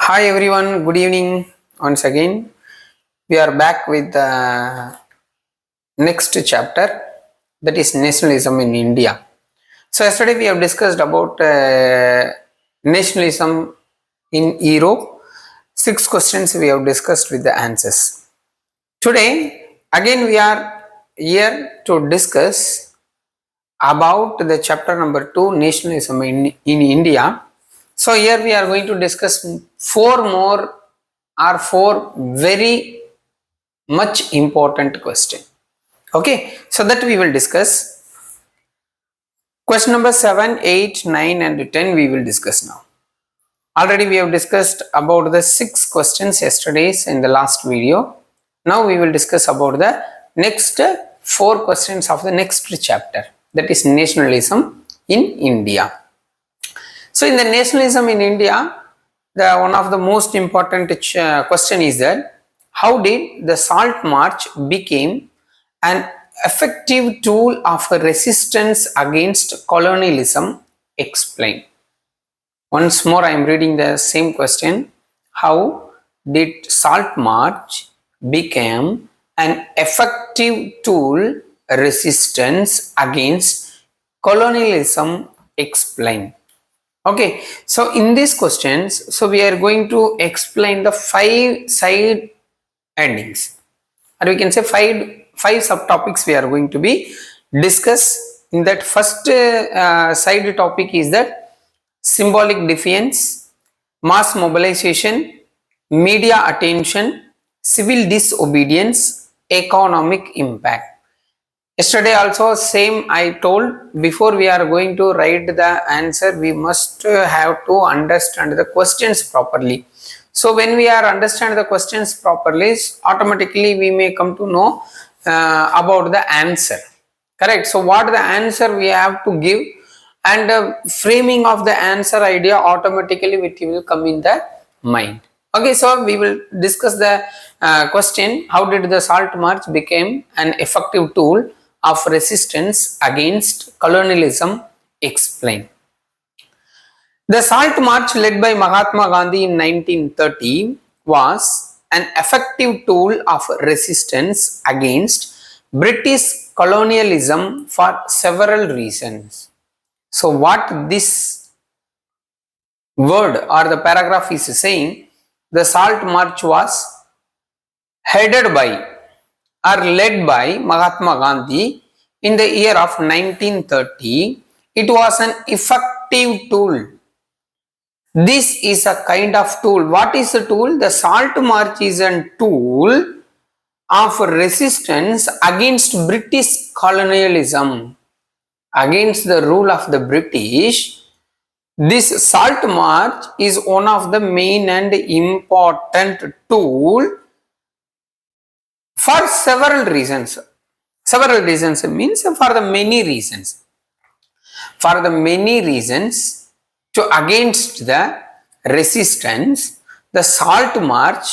Hi everyone, good evening once again. We are back with the next chapter, that is nationalism in India. So yesterday we have discussed about nationalism in Europe. 6 questions we have discussed with the answers. Today again we are here to discuss about the chapter number 2, nationalism in India. So here we are going to discuss four very much important question. Okay, so that we will discuss. Question number 7, 8, 9 and 10 we will discuss now. Already we have discussed about the 6 questions yesterday's in the last video. Now we will discuss about the next 4 questions of the next chapter, that is nationalism in India. So in the nationalism in India, the one of the most important question is that how did the Salt March became an effective tool of resistance against colonialism? Explain. Once more I am reading the same question. How did Salt March become an effective tool resistance against colonialism? Explain. Okay, so in these questions, so we are going to explain the 5 side endings, or we can say five subtopics we are going to be discuss. In that first side topic is that symbolic defiance, mass mobilization, media attention, civil disobedience, economic impact. Yesterday also same I told, before we are going to write the answer we must have to understand the questions properly. So when we are understand the questions properly, automatically we may come to know about the answer. Correct. So what the answer we have to give, and framing of the answer idea automatically it will come in the mind. Okay, so we will discuss the question, how did the Salt March become an effective tool of resistance against colonialism? Explain. The Salt March led by Mahatma Gandhi in 1930 was an effective tool of resistance against British colonialism for several reasons. So what this word or the paragraph is saying, the Salt March was headed by or led by Mahatma Gandhi in the year of 1930. It was an effective tool. This is a kind of tool. What is the tool? The Salt March is a tool of resistance against British colonialism, against the rule of the British. This Salt March is one of the main and important tool for several reasons. Several reasons means for the many reasons. For the many reasons to against the resistance, the Salt March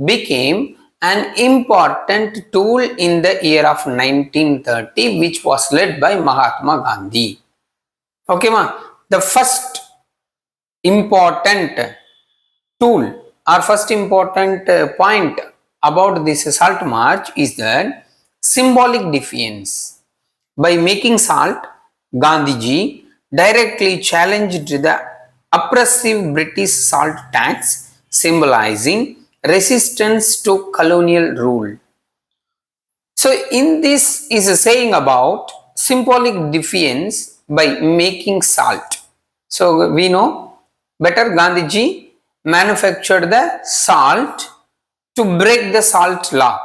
became an important tool in the year of 1930, which was led by Mahatma Gandhi. Okay, ma. The first important tool or first important point about this Salt March is that symbolic defiance. By making salt, Gandhiji directly challenged the oppressive British salt tax, symbolizing resistance to colonial rule. So in this is a saying about symbolic defiance by making salt. So we know better, Gandhiji manufactured the salt to break the salt law.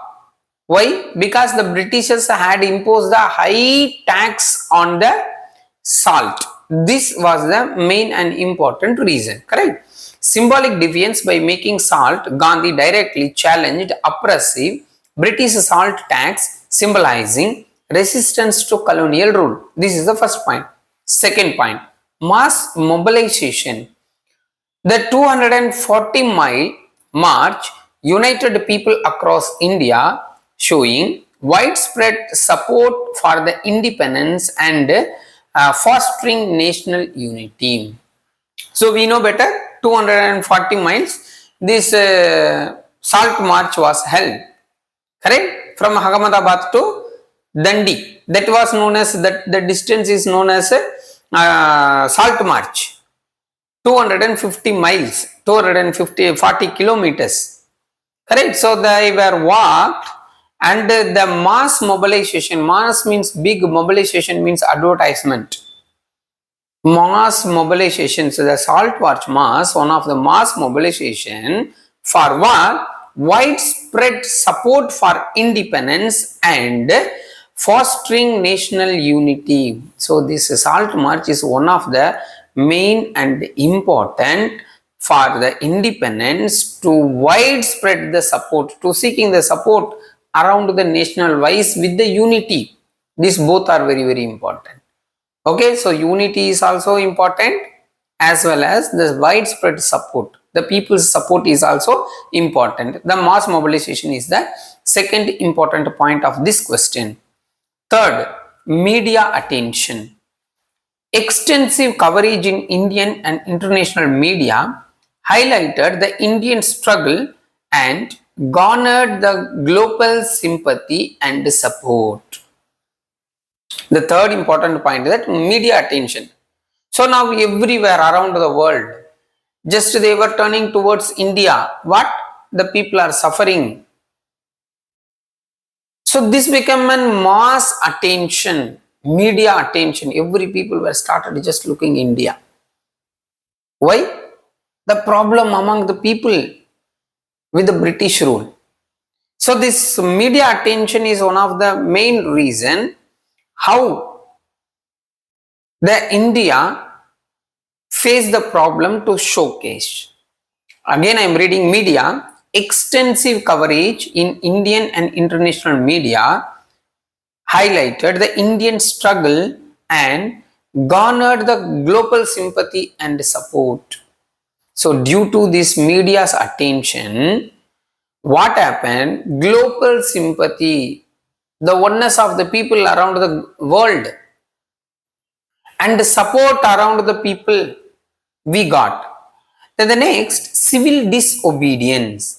Why? Because the Britishers had imposed the high tax on the salt. This was the main and important reason. Correct? Symbolic defiance by making salt, Gandhi directly challenged oppressive British salt tax, symbolizing resistance to colonial rule. This is the first point. Second point, mass mobilization. The 240-mile march united people across India, showing widespread support for the independence and fostering national unity. So we know better, 240 miles this salt march was held, correct, from Ahmedabad to Dandi. That was known as, that the distance is known as salt march, 250 miles, 40 kilometers, correct. So they were walked, and the mass mobilization, mass means big, mobilization means advertisement, mass mobilization. So the salt march mass, one of the mass mobilization for what? Widespread support for independence and fostering national unity. So this salt march is one of the main and important for the independence, to widespread the support, to seeking the support around the national wise with the unity. These both are very, very important. Okay, so unity is also important, as well as the widespread support. The people's support is also important. The mass mobilization is the second important point of this question. Third, media attention. Extensive coverage in Indian and international media highlighted the Indian struggle and garnered the global sympathy and support. The third important point is that media attention. So now everywhere around the world, just they were turning towards India. What? The people are suffering. So this became a mass attention, media attention. Every people were started just looking India. Why? The problem among the people with the British rule. So this media attention is one of the main reason how the India face the problem to showcase. Again, I am reading media. Extensive coverage in Indian and international media highlighted the Indian struggle and garnered the global sympathy and support. So due to this media's attention, what happened? Global sympathy, the oneness of the people around the world, and the support around the people we got. Then the next, civil disobedience.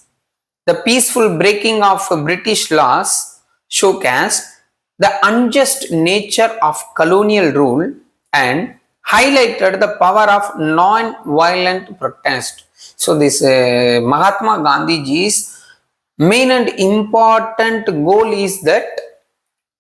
The peaceful breaking of British laws showcased the unjust nature of colonial rule and highlighted the power of non-violent protest. So this Mahatma Gandhiji's main and important goal is that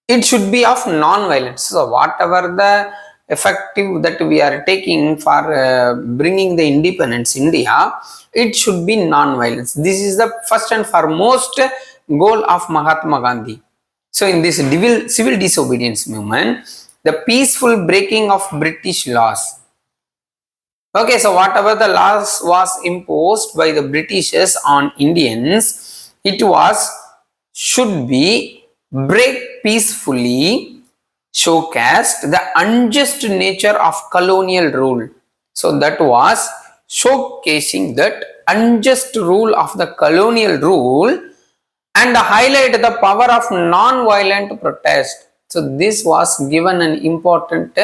it should be of non-violence. So whatever the effective that we are taking for bringing the independence India, it should be non-violence. This is the first and foremost goal of Mahatma Gandhi. So in this civil disobedience movement, the peaceful breaking of British laws. Okay, so whatever the laws was imposed by the Britishers on Indians, it should be break peacefully, showcased the unjust nature of colonial rule. So that was showcasing that unjust rule of the colonial rule and highlight the power of non-violent protest. So this was given an important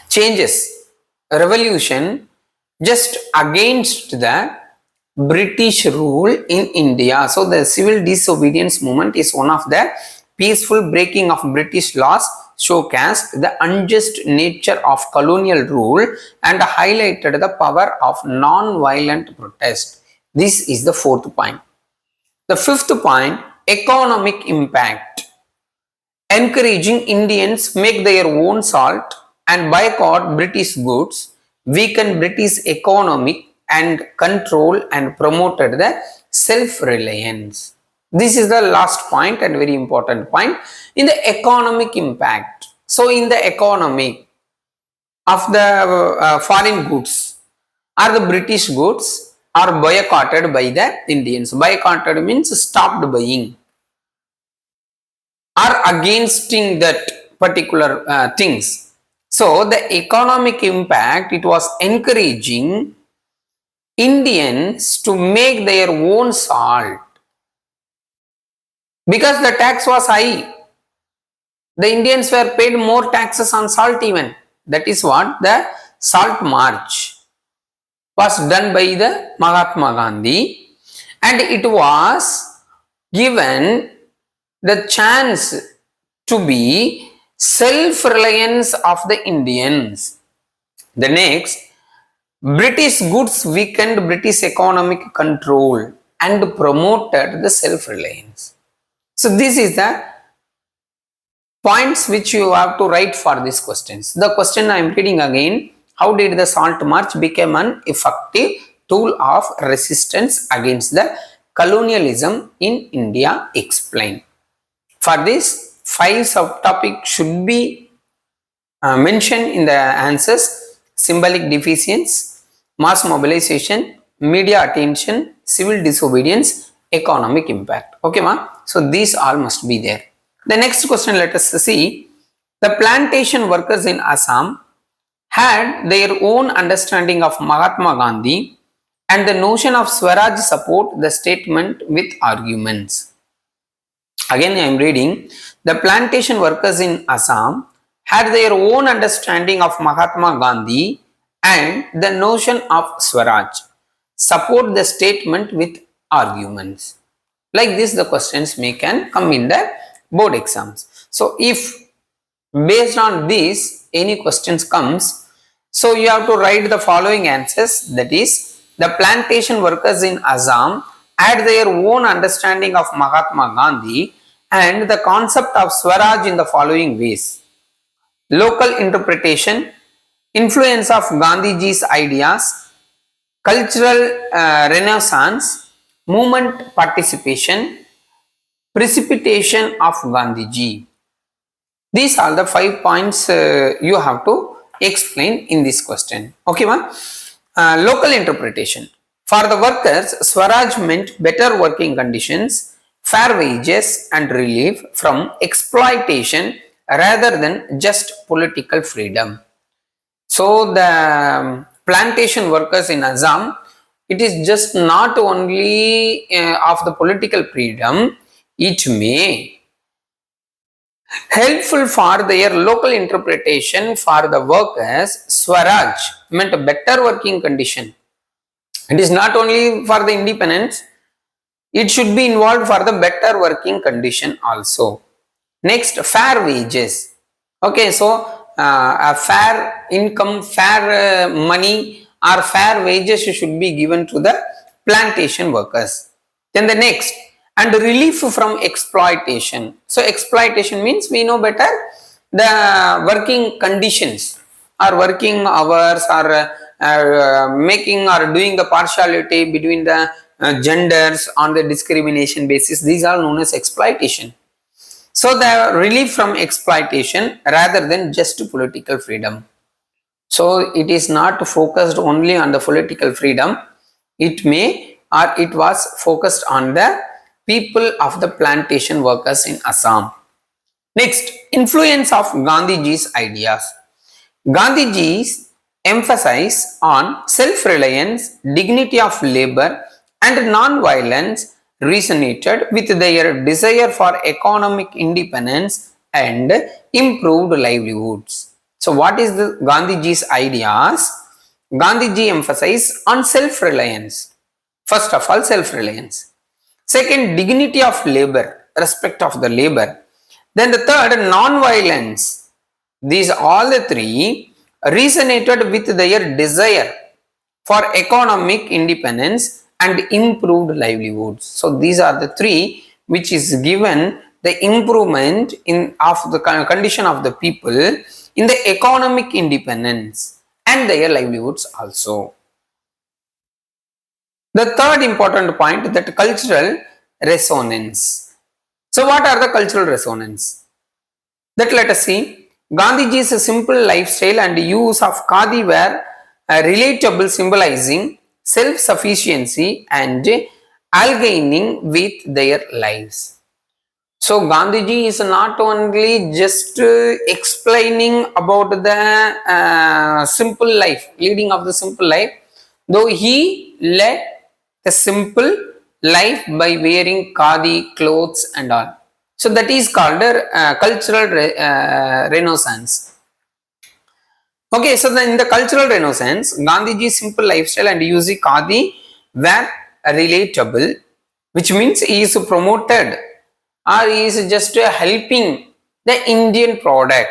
changes, revolution just against the British rule in India. So the civil disobedience movement is one of the peaceful breaking of British laws showcased the unjust nature of colonial rule and highlighted the power of non-violent protest. This is the fourth point. The fifth point, economic impact. Encouraging Indians make their own salt and boycott British goods, weakened British economy and control and promoted the self-reliance. This is the last point and very important point in the economic impact. So in the economy of the foreign goods, are the British goods are boycotted by the Indians. Boycotted means stopped buying, are against that particular things. So the economic impact, it was encouraging Indians to make their own salt because the tax was high. The Indians were paid more taxes on salt even. That is what the salt march. was done by the Mahatma Gandhi, and it was given the chance to be self-reliance of the Indians. The next, British goods weakened British economic control and promoted the self-reliance. So this is the points which you have to write for these questions. The question I am reading again. How did the Salt March become an effective tool of resistance against the colonialism in India? Explain. For this, 5 subtopics should be mentioned in the answers: symbolic deficiency, mass mobilization, media attention, civil disobedience, economic impact. Okay, ma? So these all must be there. The next question, let us see. The plantation workers in Assam had their own understanding of Mahatma Gandhi, and the notion of Swaraj support the statement with arguments. Again, I am reading. The plantation workers in Assam had their own understanding of Mahatma Gandhi and the notion of Swaraj support the statement with arguments. Like this, the questions may can come in the board exams. So if based on this any questions comes, so you have to write the following answers. That is, the plantation workers in Assam had their own understanding of Mahatma Gandhi and the concept of Swaraj in the following ways: local interpretation, influence of Gandhiji's ideas, cultural renaissance, movement participation, precipitation of Gandhiji. These are the 5 points you have to explain in this question. Okay, ma? Local interpretation. For the workers, Swaraj meant better working conditions, fair wages and relief from exploitation rather than just political freedom. So the plantation workers in Assam, it is just not only of the political freedom, it may helpful for their local interpretation. For the workers, Swaraj meant a better working condition. It is not only for the independence, it should be involved for the better working condition also. Next, fair wages. Okay, so a fair income, fair money or fair wages should be given to the plantation workers. Then the next, and relief from exploitation. So exploitation means we know better the working conditions or working hours or making or doing the partiality between the genders on the discrimination basis. These are known as exploitation. So the relief from exploitation rather than just political freedom. So it is not focused only on the political freedom. It may or it was focused on the people of the plantation workers in Assam. Next, influence of Gandhiji's ideas. Gandhiji's emphasis on self-reliance, dignity of labor and non-violence resonated with their desire for economic independence and improved livelihoods. So what is the Gandhiji's ideas? Gandhiji emphasized on self-reliance. First of all, self-reliance. Second, dignity of labor, respect of the labor. Then the third, non-violence. These all the three resonated with their desire for economic independence and improved livelihoods. So these are the three which is given the improvement in of the condition of the people in the economic independence and their livelihoods also. The third important point, that cultural resonance. So what are the cultural resonance? That let us see. Gandhiji's simple lifestyle and use of khadi were relatable, symbolizing self-sufficiency and aligning with their lives. So Gandhiji is not only just explaining about the simple life, leading of the simple life, though he led a simple life by wearing khadi clothes and all. So that is called a cultural renaissance. Okay, so then in the cultural renaissance, Gandhiji's simple lifestyle and use khadi were relatable, which means he is promoted or he is just helping the Indian product,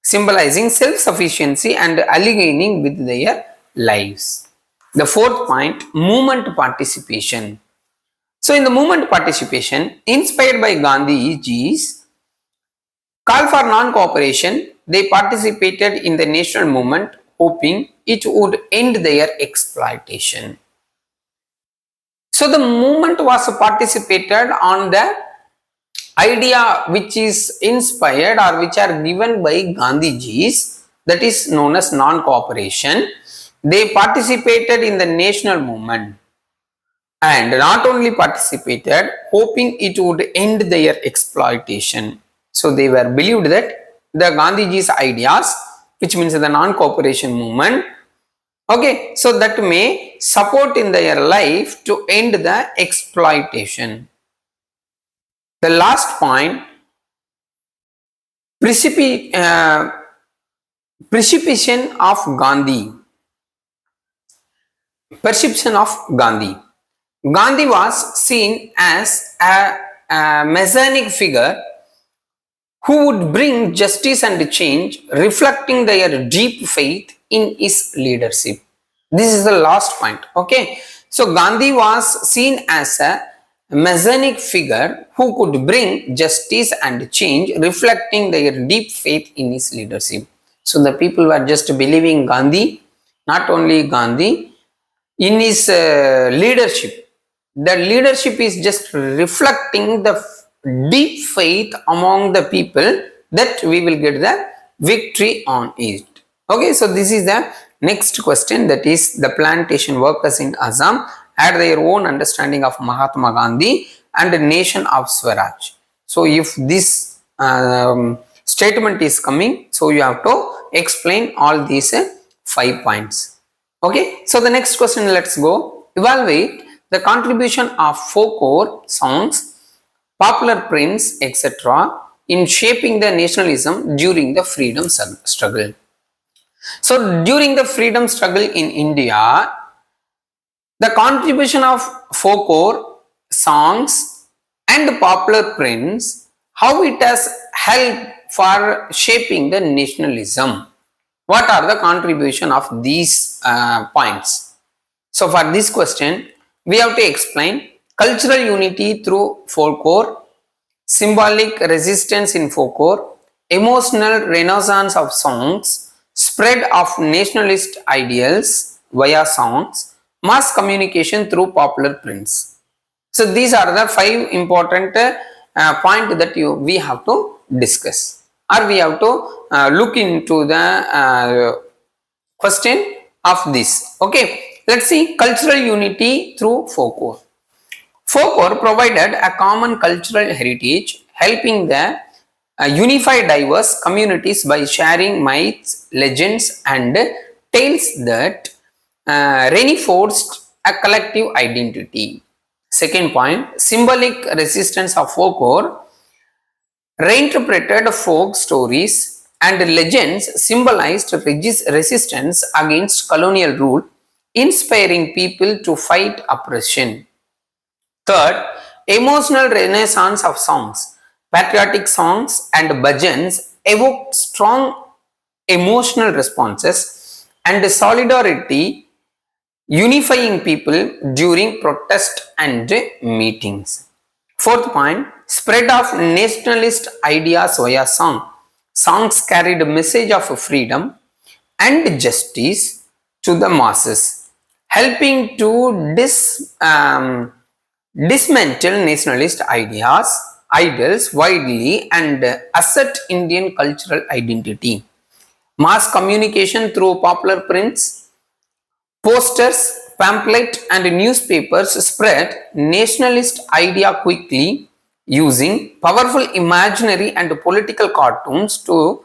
symbolizing self-sufficiency and aligning with their lives. The fourth point, movement participation. So in the movement participation, inspired by Gandhiji's call for non-cooperation, they participated in the national movement, hoping it would end their exploitation. So the movement was participated on the idea which is inspired or which are given by Gandhiji's, that is known as non-cooperation. They participated in the national movement and not only participated, hoping it would end their exploitation. So they were believed that the Gandhiji's ideas, which means the non-cooperation movement, okay, so that may support in their life to end the exploitation. The last point, precipitation of Gandhi. Perception of Gandhi. Gandhi was seen as a messianic figure who would bring justice and change, reflecting their deep faith in his leadership. This is the last point. Okay, so Gandhi was seen as a messianic figure who could bring justice and change, reflecting their deep faith in his leadership. So the people were just believing Gandhi, not only Gandhi, in his leadership. The leadership is just reflecting the deep faith among the people that we will get the victory on it. Okay, so this is the next question, that is the plantation workers in Assam had their own understanding of Mahatma Gandhi and the nation of Swaraj. So if this statement is coming, so you have to explain all these 5 points. Okay, so the next question, let's go. Evaluate the contribution of folklore songs, popular prints, etc. in shaping the nationalism during the freedom struggle. So during the freedom struggle in India, the contribution of folklore songs and popular prints, how it has helped for shaping the nationalism. What are the contribution of these points? So for this question, we have to explain cultural unity through folklore, symbolic resistance in folklore, emotional renaissance of songs, spread of nationalist ideals via songs, mass communication through popular prints. So these are the 5 important points that we have to discuss, or we have to look into the question of this. Okay, let's see cultural unity through folklore. Folklore provided a common cultural heritage, helping the unify diverse communities by sharing myths, legends, and tales that reinforced a collective identity. Second point, symbolic resistance of folklore reinterpreted folk stories and legends symbolized resistance against colonial rule, inspiring people to fight oppression. Third, emotional renaissance of songs. Patriotic songs and bhajans evoked strong emotional responses and solidarity, unifying people during protest and meetings. Fourth point, spread of nationalist ideas via song. Songs carried a message of freedom and justice to the masses, helping to dismantle nationalist idols widely and assert Indian cultural identity. Mass communication through popular prints, posters, pamphlet and newspapers spread nationalist idea quickly, using powerful imaginary and political cartoons to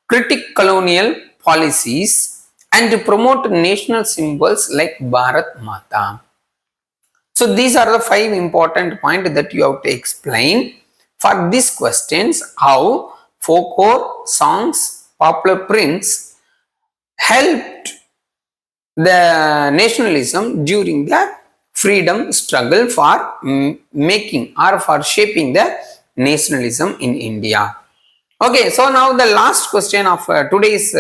critique colonial policies and promote national symbols like Bharat Mata. So these are the 5 important points that you have to explain for these questions, how folklore, songs, popular prints helped the nationalism during the freedom struggle for making or for shaping the nationalism in India. Okay, so now the last question of today's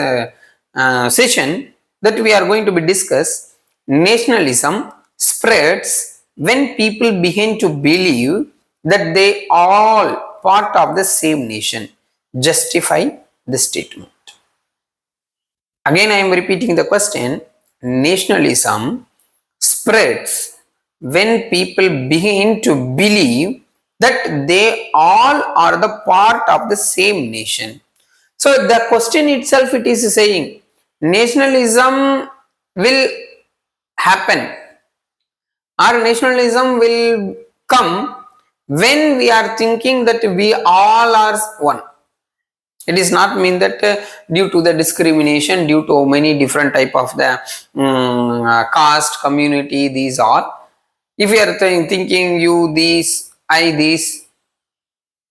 session that we are going to be discuss: nationalism spreads when people begin to believe that they all part of the same nation. Justify the statement. Again, I am repeating the question. Nationalism spreads when people begin to believe that they all are the part of the same nation. So the question itself, it is saying nationalism will happen, or nationalism will come when we are thinking that we all are one. It is not mean that due to the discrimination, due to many different type of the caste, community, these are. If you are thinking you these, I these,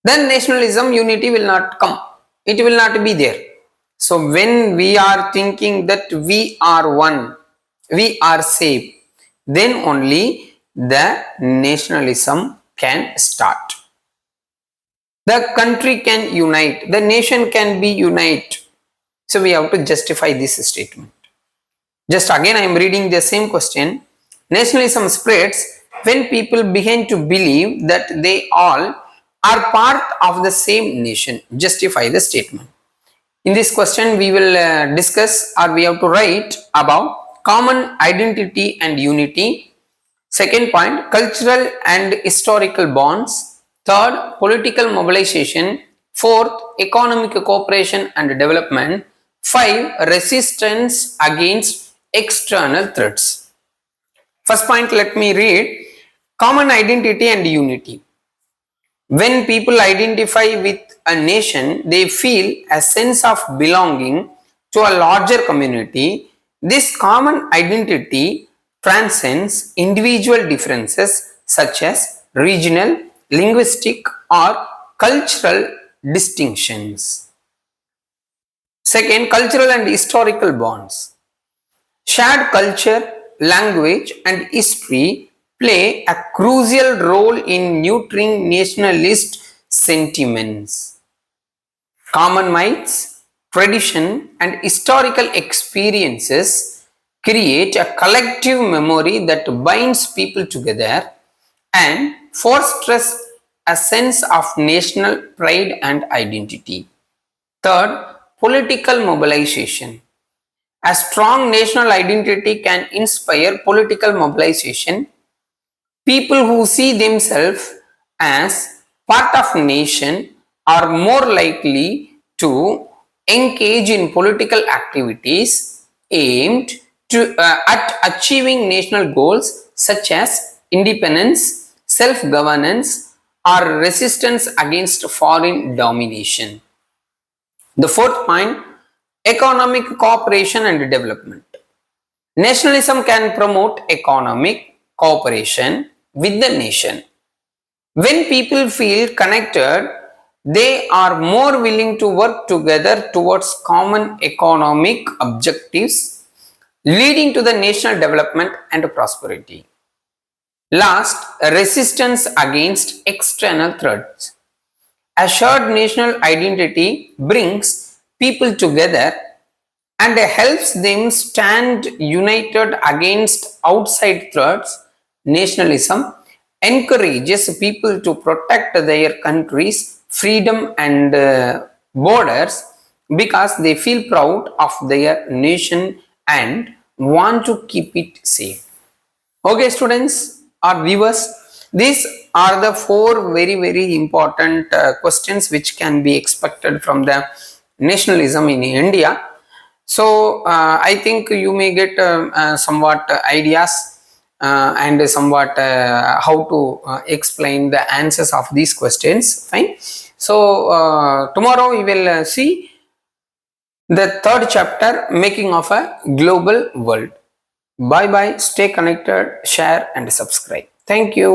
then nationalism unity will not come. It will not be there. So when we are thinking that we are one, we are safe, then only the nationalism can start. The country can unite, the nation can be unite. So we have to justify this statement. Just again I am reading the same question. Nationalism spreads when people begin to believe that they all are part of the same nation. Justify the statement. In this question we will discuss, or we have to write about common identity and unity. Second point, cultural and historical bonds. Third, political mobilization. Fourth, economic cooperation and development. 5, resistance against external threats. First point, let me read. Common identity and unity. When people identify with a nation, they feel a sense of belonging to a larger community. This common identity transcends individual differences such as regional, linguistic, or cultural distinctions. Second, cultural and historical bonds. Shared culture, language, and history play a crucial role in nurturing nationalist sentiments. Common myths, tradition, and historical experiences create a collective memory that binds people together and fosters a sense of national pride and identity. Third, political mobilization. A strong national identity can inspire political mobilization. People who see themselves as part of a nation are more likely to engage in political activities aimed at achieving national goals such as independence, self-governance, or resistance against foreign domination. The fourth point, economic cooperation and development. Nationalism can promote economic cooperation with the nation. When people feel connected, they are more willing to work together towards common economic objectives, leading to the national development and prosperity. Last, resistance against external threats. A shared national identity brings people together and helps them stand united against outside threats. Nationalism encourages people to protect their country's freedom and borders because they feel proud of their nation and want to keep it safe. Okay, students or viewers, these are the 4 very important questions which can be expected from the nationalism in India. So I think you may get somewhat ideas and somewhat how to explain the answers of these questions. Fine. So tomorrow we will see the 3rd chapter, making of a global world. Bye bye. Stay connected, share and subscribe. Thank you.